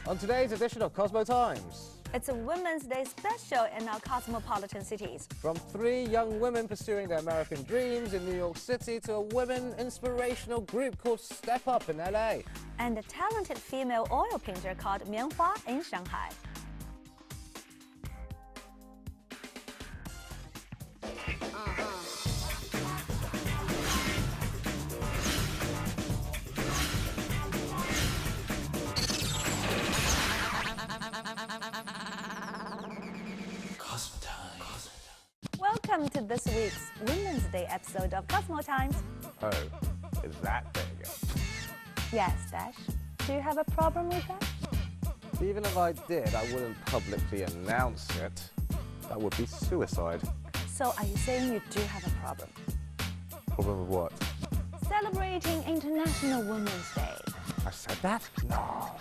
On today's edition of Cosmo Times. It's a Women's Day special in our cosmopolitan cities. From 3 young women pursuing their American dreams in New York City to a women inspirational group called StepUp in LA. And a talented female oil painter called Mianhua in Shanghai. Welcome to this week's Women's Day episode of Cosmo Times. Oh, is that big? Yes, Dash. Do you have a problem with that? Even if I did, I wouldn't publicly announce it. That would be suicide. So are you saying you do have a problem? Problem with what? Celebrating International Women's Day. I said that? No,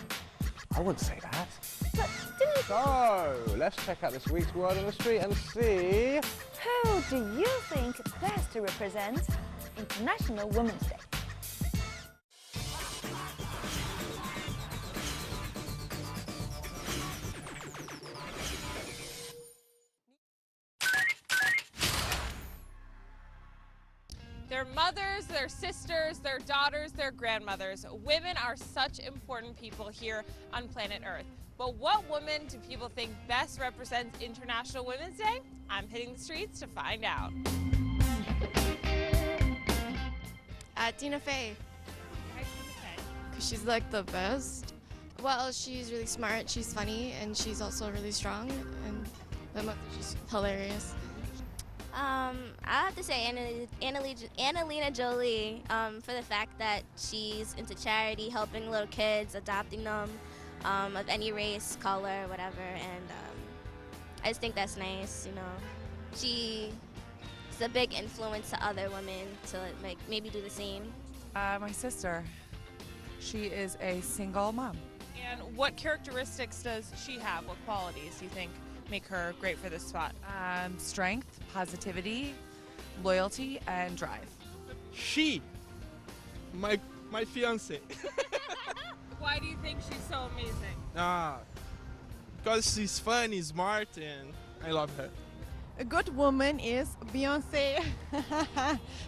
I wouldn't say that. But didn't you... So, let's check out this week's word on the street and see... Who do you think best represents International Women's Day? Their mothers, their sisters, their daughters, their grandmothers. Women are such important people here on planet Earth. But what woman do people think best represents International Women's Day? I'm hitting the streets to find out. Tina Fey. Why Tina Fey? Because she's like the best. Well, she's really smart, she's funny, and she's also really strong, and my mother's just hilarious. I have to say Angelina Jolie for the fact that she's into charity, helping little kids, adopting them of any race, color, whatever, and I just think that's nice, you know. She's a big influence to other women to like maybe do the same. My sister. She is a single mom. And what characteristics does she have? What qualities do you think make her great for this spot? Strength, positivity, loyalty, and drive. She, my fiance. Why do you think she's so amazing? Because she's funny, smart, and I love her. A good woman is Beyonce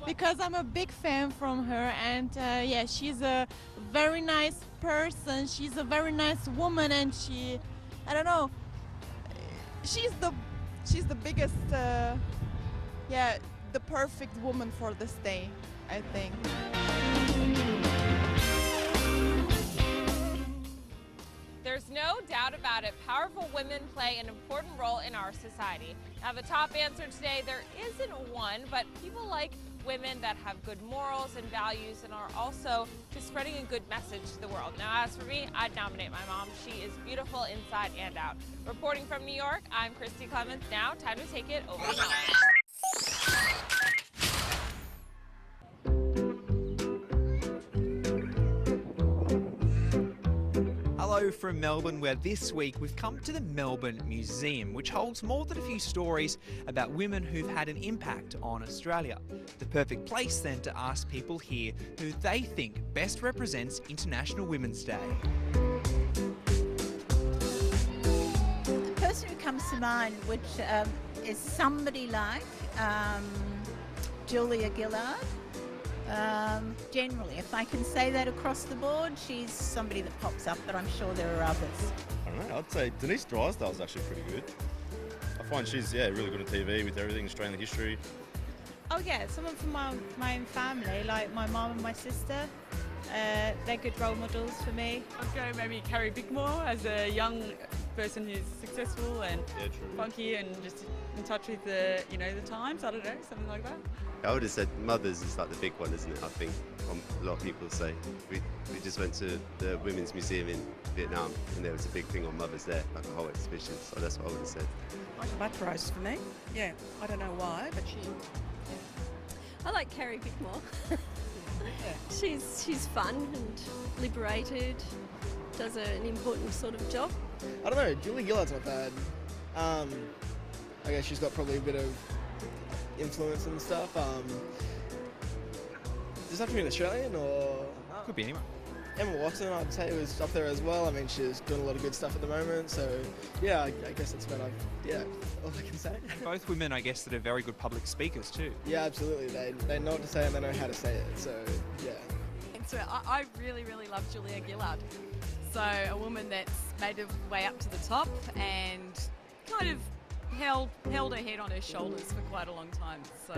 because I'm a big fan from her, and yeah, she's a very nice person. She's a very nice woman, and she, I don't know, she's the biggest, yeah, the perfect woman for this day, I think. There's no doubt about it, powerful women play an important role in our society. Now the top answer today, there isn't one, but people like women that have good morals and values and are also just spreading a good message to the world. Now as for me, I'd nominate my mom. She is beautiful inside and out. Reporting from New York, I'm Christy Clements. Now time to take it over to Melbourne. Hello from Melbourne, where this week we've come to the Melbourne Museum, which holds more than a few stories about women who've had an impact on Australia. The perfect place then to ask people here who they think best represents International Women's Day. The person who comes to mind, which is somebody like Julia Gillard. Generally, if I can say that across the board, she's somebody that pops up, but I'm sure there are others. I don't know, I'd say Denise Drysdale's actually pretty good. I find she's really good on TV with everything, Australian history. Oh yeah, someone from my own family, like my mum and my sister. They're good role models for me. I'd go maybe Carrie Bickmore as a young person who's successful and funky and just in touch with the times. I don't know, something like that. I would have said mothers is like the big one, isn't it? I think a lot of people say. We just went to the Women's Museum in Vietnam and there was a big thing on mothers there, like a whole exhibition, so that's what I would have said. Michael Buttrose for me, yeah. I don't know why, but she... Yeah. I like Carrie Bickmore. She's fun and liberated, does an important sort of job. I don't know, Julie Gillard's not bad. I guess she's got probably a bit of influence and stuff. Does that have to be an Australian or...? Could be anyone. Emma Watson, I'd say, was up there as well. I mean, she's doing a lot of good stuff at the moment. So, yeah, I guess that's about all I can say. Both women, I guess, that are very good public speakers too. Yeah, absolutely. They know what to say and they know how to say it. So, yeah. And so I really, really love Julia Gillard. So a woman that's made her way up to the top and kind of held her head on her shoulders for quite a long time. So.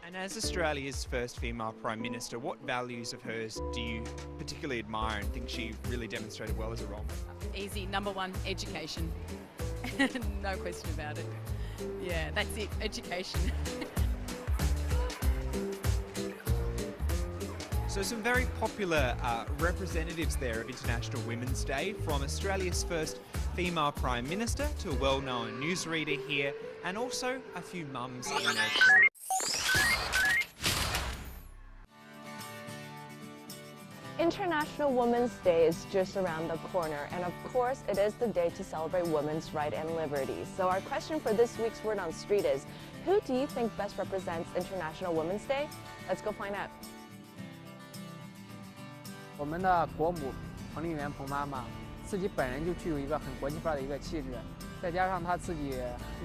And as Australia's first female Prime Minister, what values of hers do you particularly admire and think she really demonstrated well as a role model? Easy, number one, education. No question about it. Yeah, that's it, education. So some very popular representatives there of International Women's Day, from Australia's first female Prime Minister to a well-known newsreader here, and also a few mums in their career. International Women's Day is just around the corner, and of course it is the day to celebrate women's rights and liberties. So our question for this week's Word on Street is, who do you think best represents International Women's Day? Let's go find out. 我们的国母彭丽媛彭妈妈自己本人就具有一个很国际化的一个气质，再加上她自己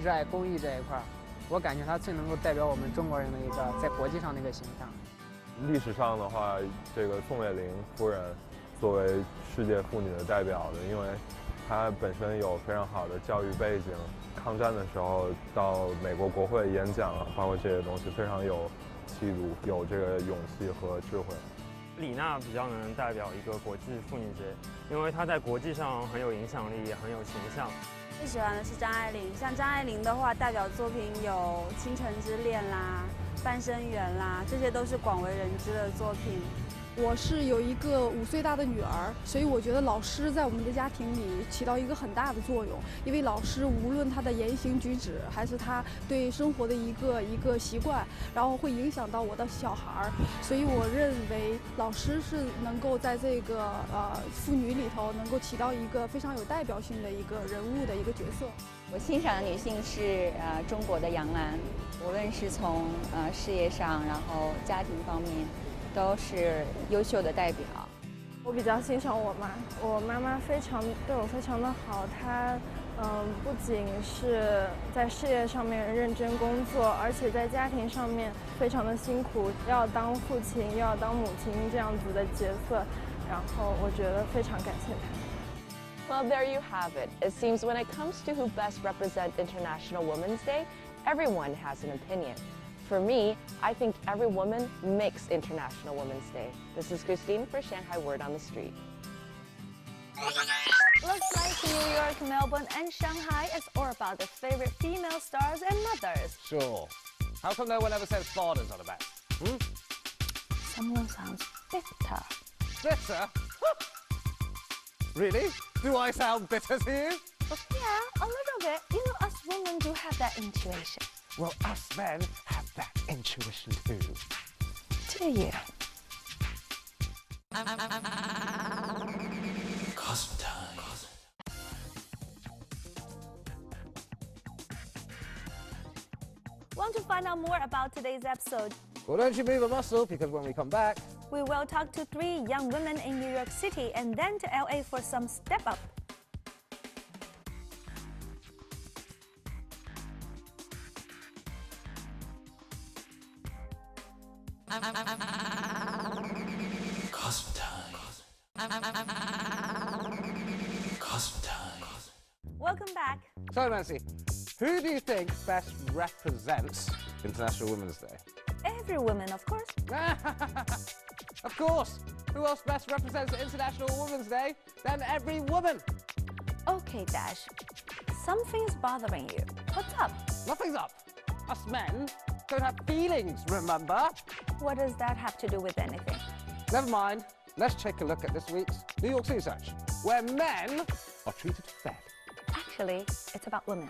热爱公益这一块，我感觉她最能够代表我们中国人的一个在国际上的一个形象。历史上的话，这个宋美龄夫人作为世界妇女的代表的，因为她本身有非常好的教育背景，抗战的时候到美国国会演讲啊，包括这些东西非常有气度，有这个勇气和智慧。李娜比较能代表一个国际妇女节，因为她在国际上很有影响力，也很有形象。最喜欢的是张爱玲，像张爱玲的话，代表作品有《倾城之恋》啦、《半生缘》啦，这些都是广为人知的作品。我是有一个5岁大的女儿，所以我觉得老师在我们的家庭里起到一个很大的作用。因为老师无论他的言行举止，还是他对生活的一个习惯，然后会影响到我的小孩儿。所以我认为老师是能够在这个妇女里头能够起到一个非常有代表性的一个人物的一个角色。我欣赏的女性是中国的杨澜，无论是从事业上，然后家庭方面。都是优秀的代表。我比较欣赏我妈，我妈妈对我非常的好，她不仅是在事业上面认真工作，而且在家庭上面非常的辛苦，要当父亲又要当母亲这样子的角色，然后我觉得非常感谢她。Well, there you have it. It seems when it comes to who best represents International Women's Day, everyone has an opinion. For me, I think every woman makes International Women's Day. This is Christine for Shanghai Word on the Street. Looks like New York, Melbourne, and Shanghai is all about the favorite female stars and mothers. Sure. How come no one ever says fathers on the back? Someone sounds bitter. Bitter? Really? Do I sound bitter to you? Yeah, a little bit. You know, us women do have that intuition. Well, us men have that intuition too. Do you? Cosmo time. Want to find out more about today's episode? Well, don't you move a muscle, because when we come back, we will talk to 3 young women in New York City and then to LA for some StepUp. Cosmo time. Cosmo time. Welcome back. So, Nancy, who do you think best represents International Women's Day? Every woman, of course. Of course. Who else best represents International Women's Day than every woman? Okay, Dash. Something's bothering you. What's up? Nothing's up. Us men don't have feelings, remember? What does that have to do with anything? Never mind. Let's take a look at this week's New York City Search, where men are treated fairly. Actually, it's about women.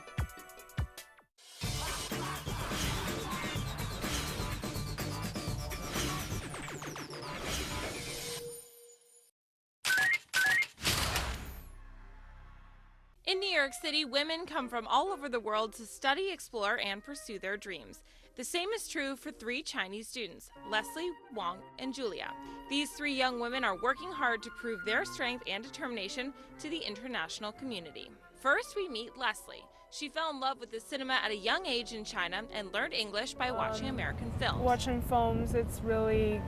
In New York City, women come from all over the world to study, explore, and pursue their dreams. The same is true for 3 Chinese students, Leslie, Wang, and Julia. These 3 young women are working hard to prove their strength and determination to the international community. First, we meet Leslie. She fell in love with the cinema at a young age in China and learned English by watching American films. Watching films, it's really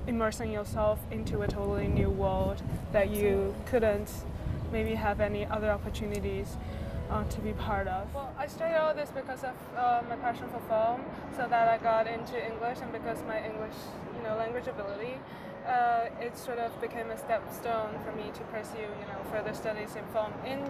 immersing yourself into a totally new world that you couldn't maybe have any other opportunities to be part of. Well, I studied all this because of my passion for film, so that I got into English, and because my English, language ability, it sort of became a stepstone for me to pursue, further studies in film in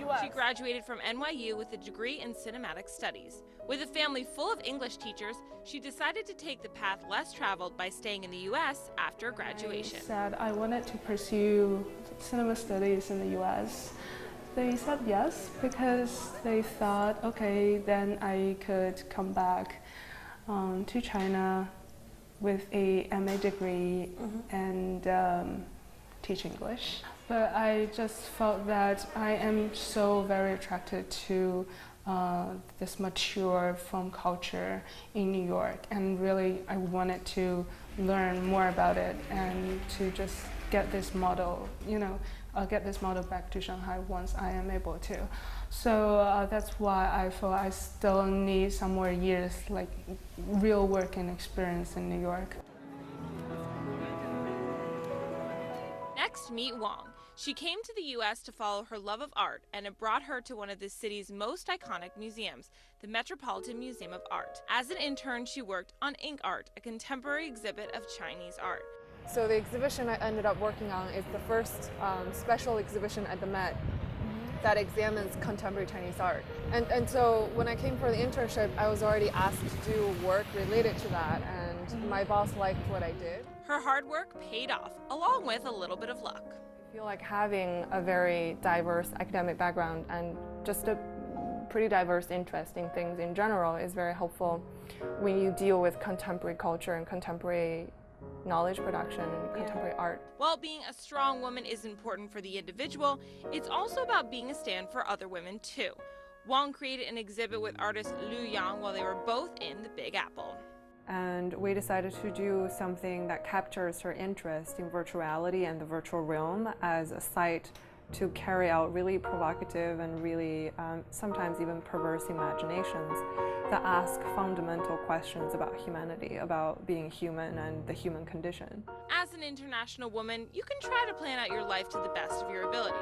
US. She graduated from NYU with a degree in cinematic studies. With a family full of English teachers, she decided to take the path less traveled by staying in the US after graduation. I said I wanted to pursue cinema studies in the US. They said yes because they thought, okay, then I could come back to China with a MA degree and teach English. But I just felt that I am so very attracted to this mature film culture in New York, and really I wanted to learn more about it and to just get this model, get this model back to Shanghai once I am able to. So that's why I feel I still need some more years, like real working experience in New York. Next, meet Wang. She came to the U.S. to follow her love of art, and it brought her to one of the city's most iconic museums, the Metropolitan Museum of Art. As an intern, she worked on Ink Art, a contemporary exhibit of Chinese art. So the exhibition I ended up working on is the first special exhibition at the Met that examines contemporary Chinese art. And so when I came for the internship, I was already asked to do work related to that, and my boss liked what I did. Her hard work paid off, along with a little bit of luck. I feel like having a very diverse academic background and just a pretty diverse interest in things in general is very helpful when you deal with contemporary culture and contemporary knowledge production and contemporary art. While being a strong woman is important for the individual, it's also about being a stand for other women too. Wang created an exhibit with artist Liu Yang while they were both in the Big Apple. And we decided to do something that captures her interest in virtual reality and the virtual realm as a site to carry out really provocative and really sometimes even perverse imaginations that ask fundamental questions about humanity, about being human and the human condition. As an international woman, you can try to plan out your life to the best of your ability.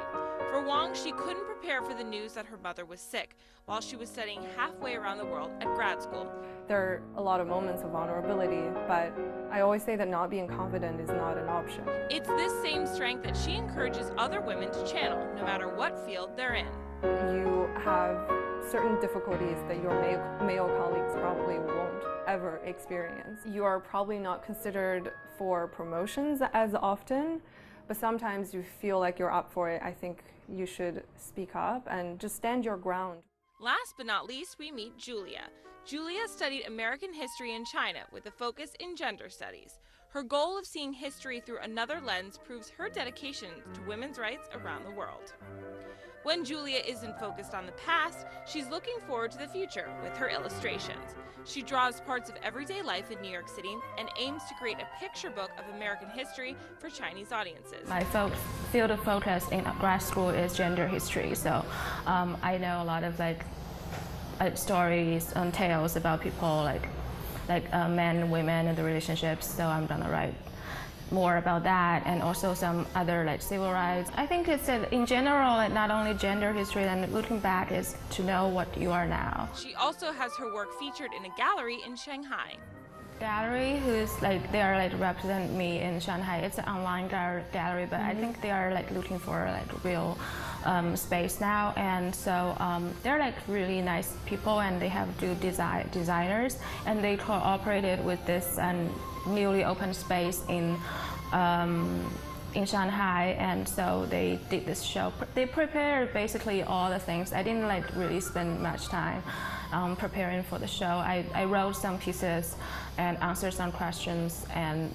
For Wang, she couldn't prepare for the news that her mother was sick while she was studying halfway around the world at grad school. There are a lot of moments of vulnerability, but I always say that not being confident is not an option. It's this same strength that she encourages other women to channel, no matter what field they're in. You have certain difficulties that your male colleagues probably won't ever experience. You are probably not considered for promotions as often, but sometimes you feel like you're up for it. I think you should speak up and just stand your ground. Last but not least, we meet Julia. Julia studied American history in China with a focus in gender studies. Her goal of seeing history through another lens proves her dedication to women's rights around the world. When Julia isn't focused on the past, she's looking forward to the future with her illustrations. She draws parts of everyday life in New York City and aims to create a picture book of American history for Chinese audiences. My field of focus in grad school is gender history, so I know a lot of stories and tales about people like men and women and the relationships, so I'm gonna write more about that, and also some other civil rights. I think it's in general not only gender history, and looking back is to know what you are now. She also has her work featured in a gallery in Shanghai. Gallery who's they are represent me in Shanghai. It's an online gallery, but I think they are looking for real space now, and so they're really nice people, and they have good designers, and they cooperated with this newly opened space in Shanghai, and so they did this show. They prepared basically all the things. I didn't really spend much time preparing for the show. I wrote some pieces and answered some questions, and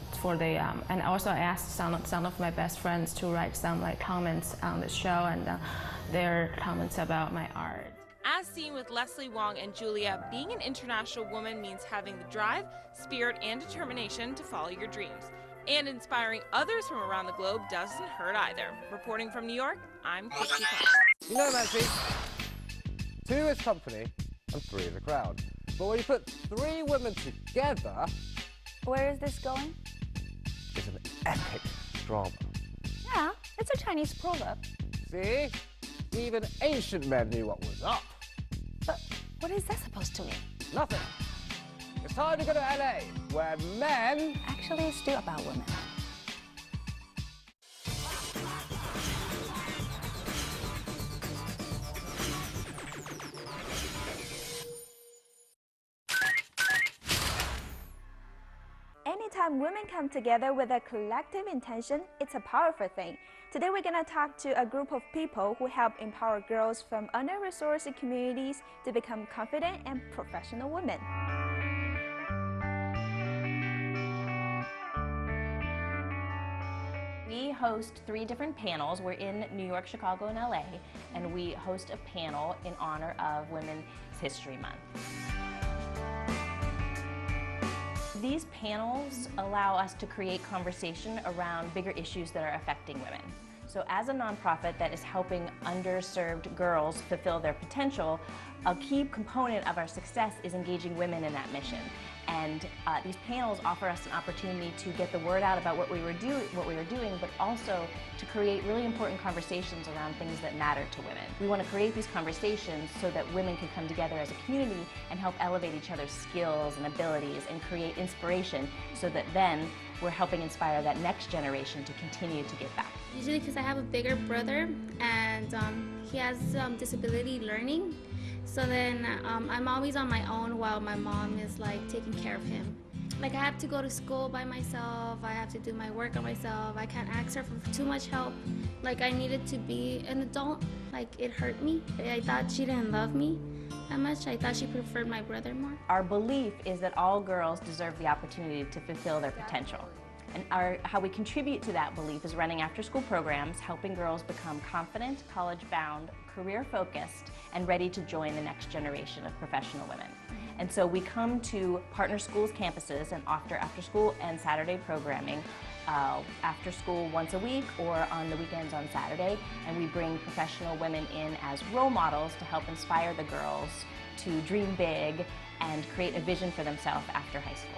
and also I asked some of my best friends to write some comments on the show and their comments about my art. As seen with Leslie Wong and Julia, being an international woman means having the drive, spirit, and determination to follow your dreams. And inspiring others from around the globe doesn't hurt either. Reporting from New York, I'm Christy Khan. You know, Maxie, 2 is company and 3 is a crowd. But when you put 3 women together... Where is this going? It's an epic drama. Yeah, it's a Chinese proverb. See? Even ancient men knew what was up. But what is that supposed to mean? Nothing. It's time to go to LA, where men... Actually, it's still about women. Anytime women come together with a collective intention, it's a powerful thing. Today we're going to talk to a group of people who help empower girls from under-resourced communities to become confident and professional women. We host 3 different panels. We're in New York, Chicago, and LA, and we host a panel in honor of Women's History Month. These panels allow us to create conversation around bigger issues that are affecting women. So as a nonprofit that is helping underserved girls fulfill their potential, a key component of our success is engaging women in that mission. And these panels offer us an opportunity to get the word out about what we were doing, but also to create really important conversations around things that matter to women. We want to create these conversations so that women can come together as a community and help elevate each other's skills and abilities and create inspiration so that then we're helping inspire that next generation to continue to give back. Usually because I have a bigger brother and he has disability learning. So then I'm always on my own while my mom is like taking care of him. Like I have to go to school by myself, I have to do my work on myself, I can't ask her for too much help. Like I needed to be an adult, like it hurt me. I thought she didn't love me that much, I thought she preferred my brother more. Our belief is that all girls deserve the opportunity to fulfill their potential. And how we contribute to that belief is running after-school programs, helping girls become confident, college-bound, career-focused, and ready to join the next generation of professional women. And so we come to partner schools campuses and offer after-school and Saturday programming after school once a week or on the weekends on Saturday, and we bring professional women in as role models to help inspire the girls to dream big and create a vision for themselves after high school.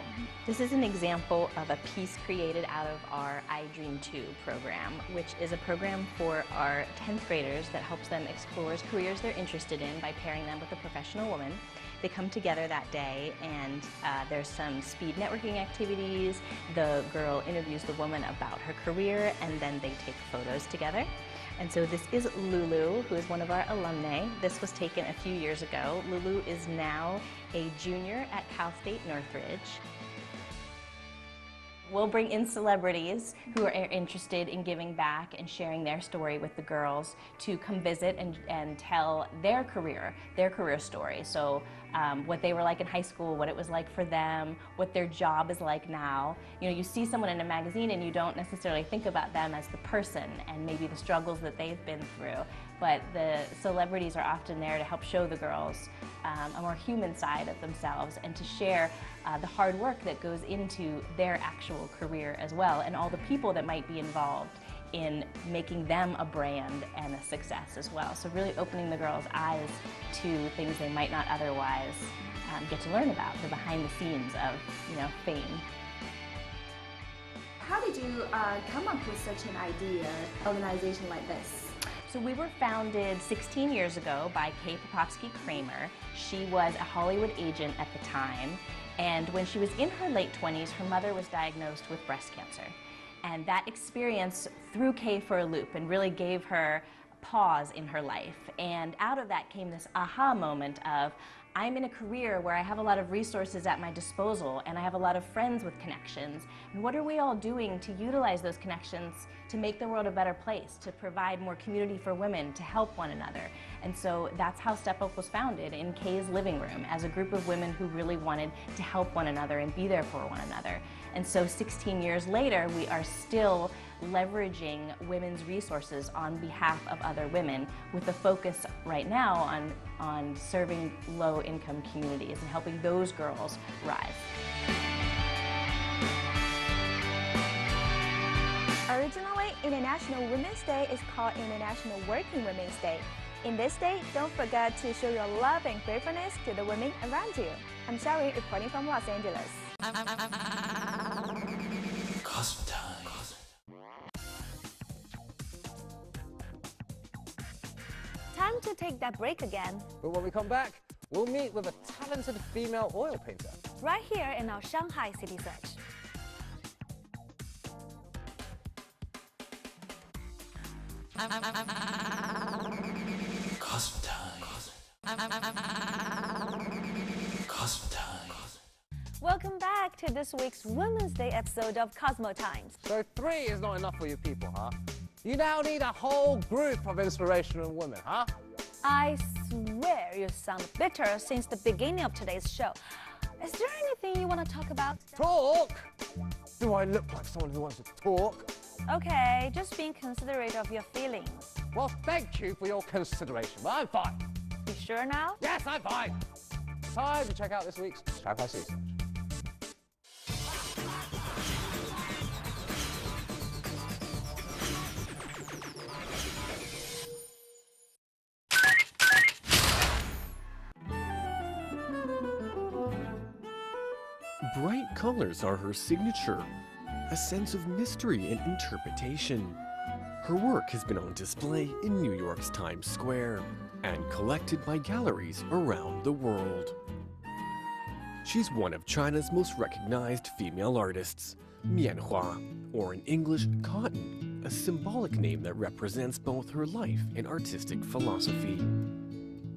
This is an example of a piece created out of our I Dream 2 program, which is a program for our 10th graders that helps them explore careers they're interested in by pairing them with a professional woman. They come together that day and there's some speed networking activities. The girl interviews the woman about her career and then they take photos together. And so this is Lulu, who is one of our alumni. This was taken a few years ago. Lulu is now a junior at Cal State Northridge. We'll bring in celebrities who are interested in giving back and sharing their story with the girls to come visit and tell their career story. So what they were like in high school, what it was like for them, what their job is like now. You know, you see someone in a magazine and you don't necessarily think about them as the person and maybe the struggles that they've been through. But the celebrities are often there to help show the girls a more human side of themselves and to share the hard work that goes into their actual career as well, and all the people that might be involved in making them a brand and a success as well. So really opening the girls' eyes to things they might not otherwise get to learn about, the behind the scenes of, you know, fame. How did you come up with such an idea, organization like this? So we were founded 16 years ago by Kay Popovsky-Kramer. She was a Hollywood agent at the time, and when she was in her late 20s, her mother was diagnosed with breast cancer. And that experience threw Kay for a loop and really gave her a pause in her life. And out of that came this aha moment of, I'm in a career where I have a lot of resources at my disposal and I have a lot of friends with connections. And what are we all doing to utilize those connections to make the world a better place, to provide more community for women, to help one another? And so that's how StepUp was founded, in Kay's living room, as a group of women who really wanted to help one another and be there for one another. And so 16 years later, we are still leveraging women's resources on behalf of other women, with a focus right now on serving low-income communities and helping those girls rise. Originally, International Women's Day is called International Working Women's Day. In this day, don't forget to show your love and gratefulness to the women around you. I'm Sherry, reporting from Los Angeles. Time to take that break again. But when we come back, we'll meet with a talented female oil painter. Right here in our Shanghai City Search. Welcome back to this week's Women's Day episode of Cosmo Times. So 3 is not enough for you people, huh? You now need a whole group of inspirational women, huh? I swear you sound bitter since the beginning of today's show. Is there anything you want to talk about? Talk? Do I look like someone who wants to talk? Okay, just being considerate of your feelings. Well, thank you for your consideration, but I'm fine. You sure now? Yes, I'm fine. Time to check out this week's Shanghai City Search. Bright colors are her signature, a sense of mystery and interpretation. Her work has been on display in New York's Times Square and collected by galleries around the world. She's one of China's most recognized female artists, Mianhua, or in English, cotton, a symbolic name that represents both her life and artistic philosophy.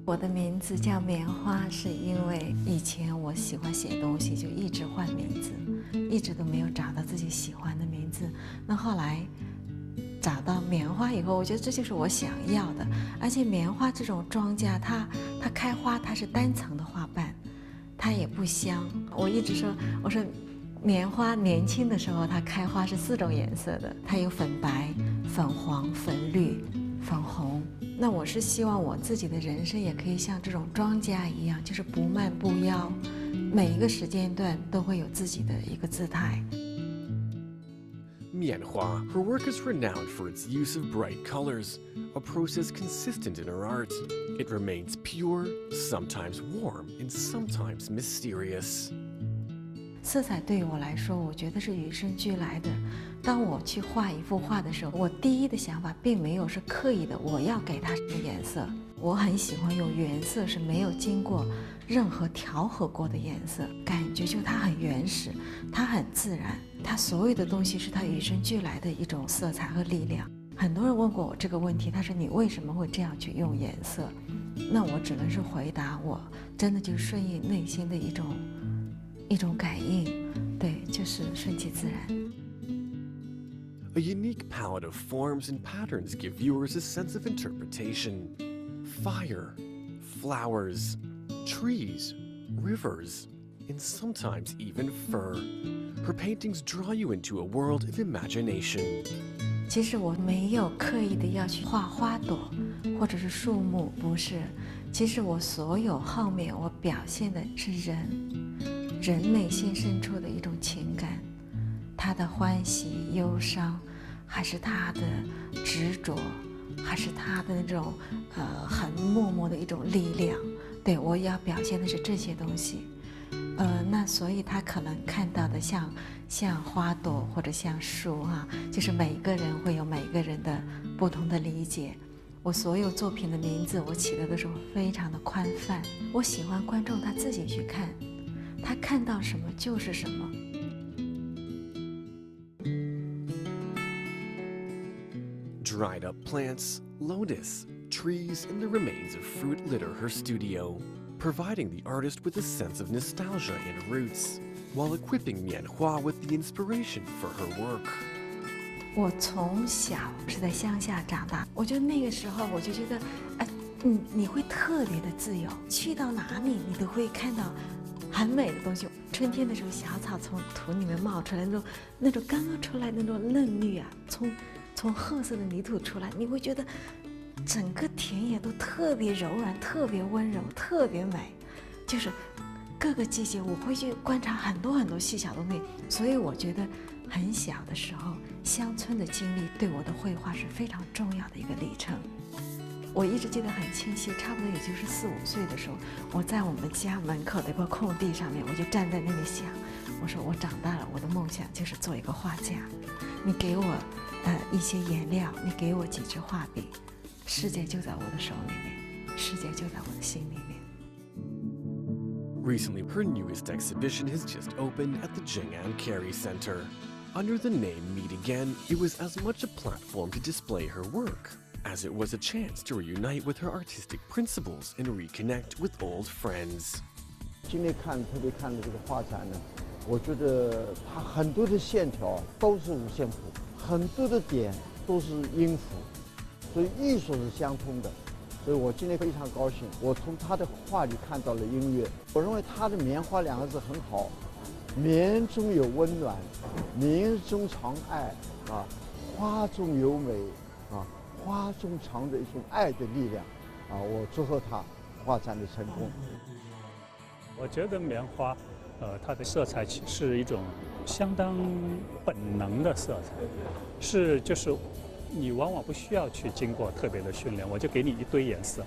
我的名字叫棉花，是因为以前我喜欢写东西，就一直换名字，一直都没有找到自己喜欢的名字。那后来找到棉花以后，我觉得这就是我想要的。而且棉花这种庄稼，它开花，它是单层的花瓣，它也不香。我一直说，我说棉花年轻的时候，它开花是4种颜色的，它有粉白、粉黄、粉绿、粉红。那我是希望我自己的人生也可以像这种庄稼一样，就是不慢不夭，每一个时间段都会有自己的一个姿态。Mianhua, her work is renowned for its use of bright colors, a process consistent in her art. It remains pure, sometimes warm, and sometimes mysterious. 色彩对于我来说，我觉得是与生俱来的。当我去画一幅画的时候，我第一的想法并没有是刻意的，我要给它什么颜色。我很喜欢用原色是没有经过任何调和过的颜色，感觉就它很原始，它很自然，它所有的东西是它与生俱来的一种色彩和力量。很多人问过我这个问题，他说你为什么会这样去用颜色？那我只能是回答，我真的就顺应内心的一种感应，对，就是顺其自然。A unique palette of forms and patterns give viewers a sense of interpretation. Fire, flowers, trees, rivers, and sometimes even fur. Her paintings draw you into a world of imagination. 其实我没有刻意的要去画花朵，或者是树木，不是。其实我所有后面我表现的是人内心深处的一种情感，他的欢喜、忧伤，还是他的执着，还是他的那种很默默的一种力量。对，我要表现的是这些东西。那所以他可能看到的像花朵或者像树哈，就是每个人会有每个人的不同的理解。我所有作品的名字我起的都是非常的宽泛，我喜欢观众他自己去看，他看到什么就是什么。Dried up plants, lotus, trees, and the remains of fruit litter her studio, providing the artist with a sense of nostalgia and roots, while equipping Mianhua with the inspiration for her work. 我从小是在乡下长大，我觉得那个时候我就觉得，你会特别的自由，去到哪里你都会看到很美的东西。春天的时候，小草从土里面冒出来，那种刚刚出来的那种嫩绿啊，从褐色的泥土出来，你会觉得整个田野都特别柔软、特别温柔、特别美。就是各个季节，我会去观察很多细小的东西，所以我觉得很小的时候，乡村的经历对我的绘画是非常重要的一个历程。我一直记得很清晰，差不多也就是4、5岁的时候，我在我们家门口的一块空地上面，我就站在那里想，我说我长大了，我的梦想就是做一个画家。你给我一些颜料，你给我几支画笔，世界就在我的手里面，世界就在我的心里面。Recently, her newest exhibition has just opened at the G&E Carey Center. Under the name Meet Again, it was as much a platform to display her work as it was a chance to reunite with her artistic principles and reconnect with old friends. 今天特别看的这个画展呢，我觉得它很多的线条都是五线谱，很多的点都是音符，所以艺术是相通的。所以我今天非常高兴，我从他的画里看到了音乐。我认为他的棉花2个字很好，棉中有温暖，棉中藏爱啊，花中有美啊，花中藏着一种爱的力量啊！我祝贺他画展的成功。我觉得棉花，它的色彩是一种相当本能的色彩，就是你往往不需要去经过特别的训练，我就给你一堆颜色，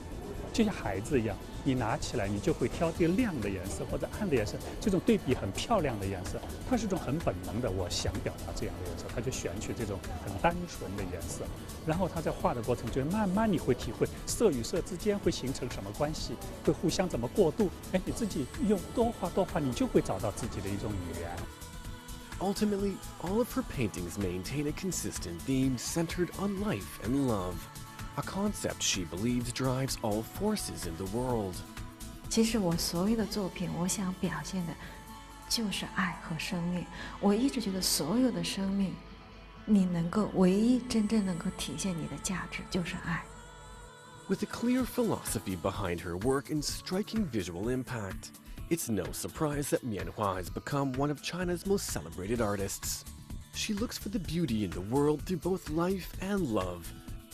就像孩子一样，你拿起来你就会挑这个亮的颜色或者暗的颜色，这种对比很漂亮的颜色，它是一种很本能的，我想表达这样的颜色，他就选取这种很单纯的颜色，然后他在画的过程中，慢慢你会体会色与色之间会形成什么关系，会互相怎么过渡，你自己用多画，你就会找到自己的一种语言。Ultimately, all of her paintings maintain a consistent theme centered on life and love, a concept she believes drives all forces in the world. 其实我所有的作品，我想表现的就是爱和生命。我一直觉得所有的生命，你能够唯一真正能够体现你的价值就是爱。With a clear philosophy behind her work and striking visual impact, it's no surprise that Mian Hua has become one of China's most celebrated artists. She looks for the beauty in the world through both life and love.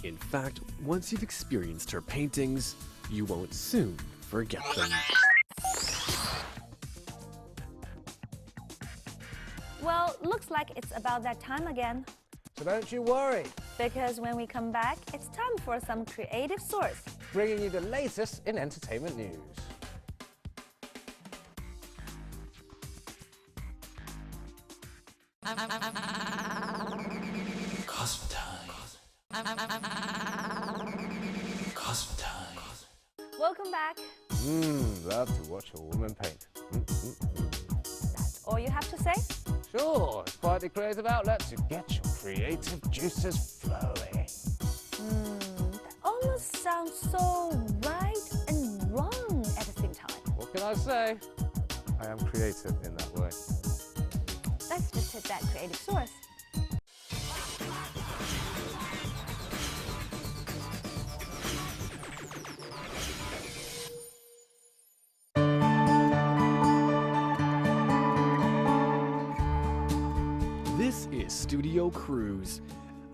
In fact, once you've experienced her paintings, you won't soon forget them. Well, looks like it's about that time again. So don't you worry, Because when we come back, it's time for some creative source. bringing you the latest in entertainment news. Cosmo time. Cosmo time. Welcome back. Love to watch a woman paint. That's all you have to say? Sure, it's quite a creative outlet to get your creative juices flowing. That almost sounds so right and wrong at the same time. What can I say? I am creative in that way. Let's just hit that creative source. This is Studio Cruise,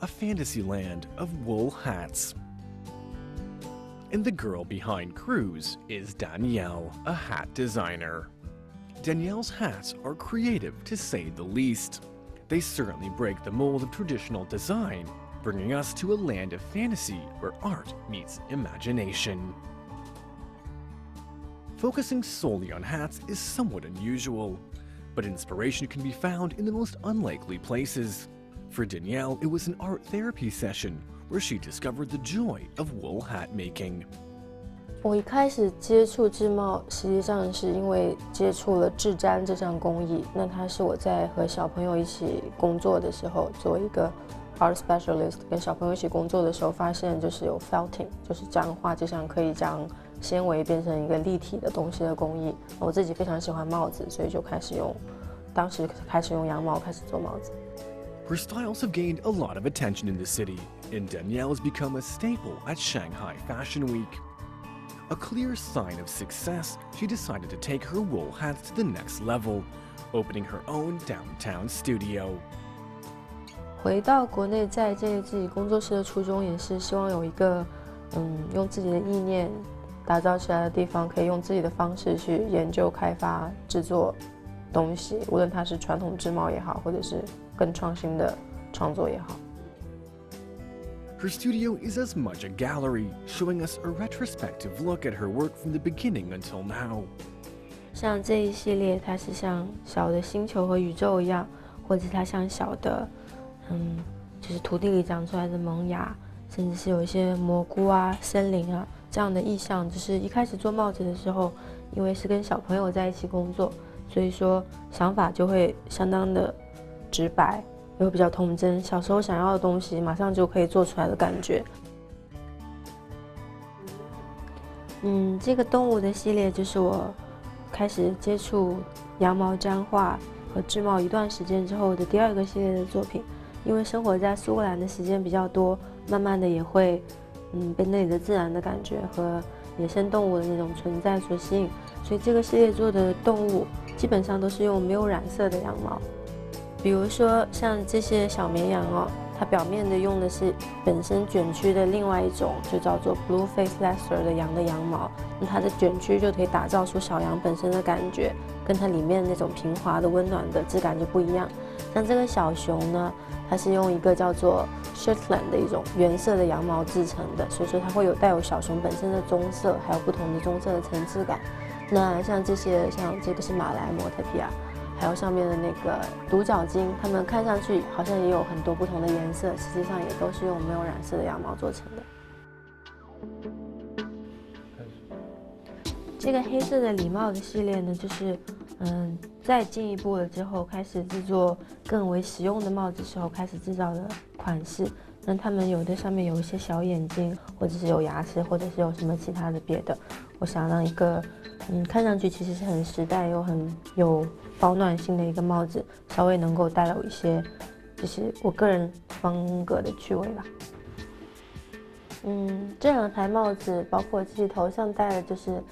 a fantasy land of wool hats. And the girl behind Cruise is Danielle, a hat designer. Danielle's hats are creative to say the least. They certainly break the mold of traditional design, bringing us to a land of fantasy where art meets imagination. Focusing solely on hats is somewhat unusual, but inspiration can be found in the most unlikely places. For Danielle, it was an art therapy session where she discovered the joy of wool hat making. 我一开始接触织帽，实际上是因为接触了制毡这项工艺。那它是我在和小朋友一起工作的时候，作为一个 art specialist， 跟小朋友一起工作的时候，发现就是有 felting， 就是将画这项可以将纤维变成一个立体的东西的工艺。我自己非常喜欢帽子，所以就当时开始用羊毛开始做帽子。Her styles have gained a lot of attention in the city, and Danielle has become a staple at Shanghai Fashion Week. A clear sign of success, she decided to take her wool hats to the next level, opening her own downtown studio. 回到国内再建立自己工作室的初衷，也是希望有一个用自己的意念打造起来的地方，可以用自己的方式去研究、开发、制作东西，无论它是传统织帽也好，或者是更创新的创作也好。Her studio is as much a gallery, showing us a retrospective look at her work from the beginning until now. 像这一系列，它是像小的星球和宇宙一样，或者它像小的，就是土地里长出来的萌芽，甚至是有一些蘑菇啊、森林啊这样的意象。就是一开始做帽子的时候，因为是跟小朋友在一起工作，所以说想法就会相当的直白。又比较童真，小时候想要的东西马上就可以做出来的感觉。这个动物的系列就是我开始接触羊毛毡画和织帽一段时间之后的第二个系列的作品。因为生活在苏格兰的时间比较多，慢慢的也会被那里的自然的感觉和野生动物的那种存在所吸引，所以这个系列做的动物基本上都是用没有染色的羊毛。比如说像这些小绵羊哦，它表面的用的是本身卷曲的另外一种，就叫做 Blue Face Leather 的羊毛，那它的卷曲就可以打造出小羊本身的感觉，跟它里面那种平滑的温暖的质感就不一样。像这个小熊呢，它是用一个叫做 Shetland 的一种原色的羊毛制成的，所以说它会带有小熊本身的棕色，还有不同的棕色的层次感。那像这些，像这个是马来模特皮啊，还有上面的那个独角鲸，它们看上去好像也有很多不同的颜色，实际上也都是用没有染色的羊毛做成的。这个黑色的礼帽的系列呢，就是再进一步了之后，开始制作更为实用的帽子时候开始制造的款式。那它们有的上面有一些小眼睛，或者是有牙齿，或者是有什么其他的别的。我想让一个看上去其实是很时代又很有保暖性的一个帽子，稍微能够带有一些就是我个人风格的趣味吧。这两台帽子包括自己头上戴的，就是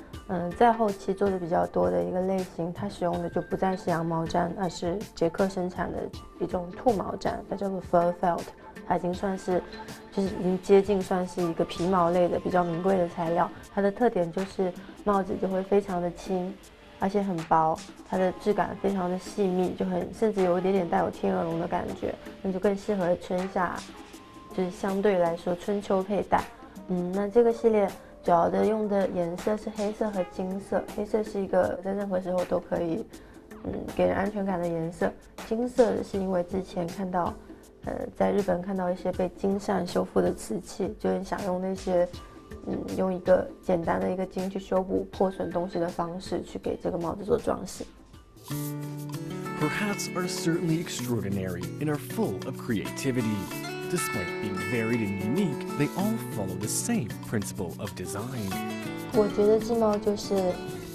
在后期做的比较多的一个类型，它使用的就不再是羊毛毡，而是捷克生产的一种兔毛毡，它叫做 fur felt。它已经算是，就是已经接近算是一个皮毛类的比较名贵的材料。它的特点就是帽子就会非常的轻，而且很薄，它的质感非常的细密，就甚至有一点点带有天鹅绒的感觉，那就更适合春夏，就是相对来说春秋佩戴。那这个系列主要的用的颜色是黑色和金色，黑色是一个在任何时候都可以给人安全感的颜色，金色是因为之前看到。在日本看到一些被金扇修复的瓷器，就很想用那些用一个简单的一个金去修补破损东西的方式，去给这个帽子做装饰。Her hats are certainly extraordinary and are full of creativity. Despite being varied and unique, they all follow the same principle of design. 我觉得织帽就是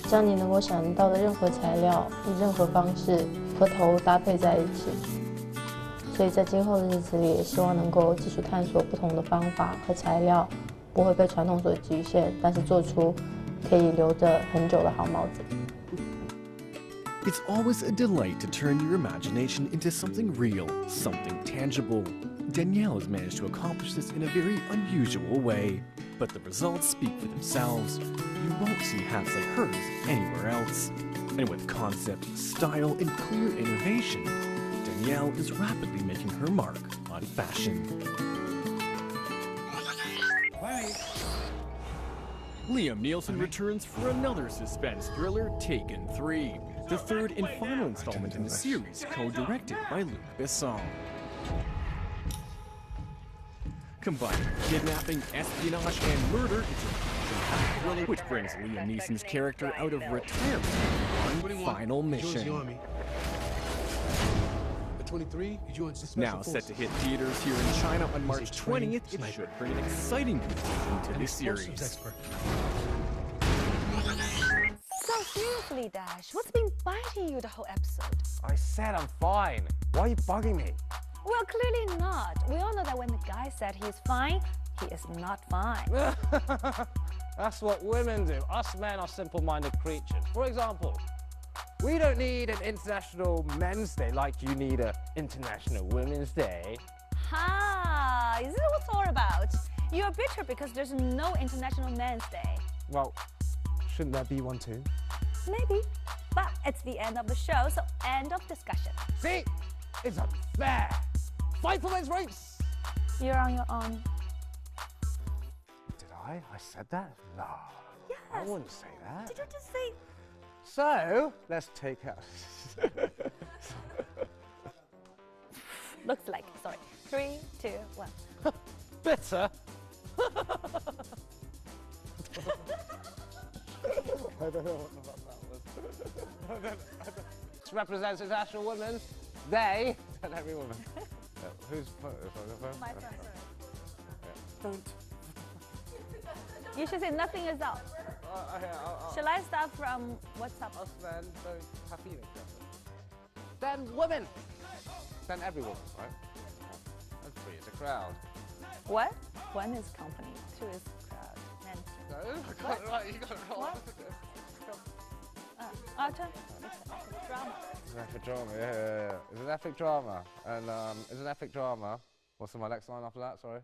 将你能够想到的任何材料，以任何方式和头搭配在一起。所以在今后的日子里，也希望能够继续探索不同的方法和材料，不会被传统所局限，但是做出可以留着很久的好帽子。It's always a delight to turn your imagination into something real, something tangible. Danielle has managed to accomplish this in a very unusual way, but the results speak for themselves. You won't see hats like hers anywhere else. And with concept, style, and clear innovation, Danielle is rapidly making her mark on fashion. Liam Nielsen returns for another suspense thriller, Taken 3, the third and final installment in the series, co-directed by Luc Besson. Combining kidnapping, espionage, and murder, it's a thriller which brings Liam Neeson's character out of retirement on one final mission. Now set to hit theaters here in China on March 20th, it should bring an exciting conclusion to the series. So seriously, Dash, what's been biting you the whole episode? I said I'm fine. Why are you bugging me? Well, clearly not. We all know that when the guy said he's fine, he is not fine. That's what women do. Us men are simple-minded creatures. For example, we don't need an International Men's Day like you need an International Women's Day. Ha! Is this what it's all about? You're bitter because there's no International Men's Day. Well, shouldn't there be one too? Maybe. But it's the end of the show, so end of discussion. See? It's unfair. Fight for men's rights. You're on your own. Did I? I said that? No. Yes. I wouldn't say that. Did you just say... So, let's take out... Looks like. Sorry. 3, 2, 1. Bitter? I don't know what that was. This represents International Women's Day. Not every woman. Whose phone? My phone, sorry. Don't. You should say nothing is up. Shall I start from what's up? Us men don't have feelings. Then women. Then every woman, right? And 3 is a crowd. What? 1 is company, 2 is crowd, and... No, I got it right, you got it wrong. What? Drama. It's an epic drama, yeah. It's an epic drama. And it's an epic drama. What's my next line after that, sorry?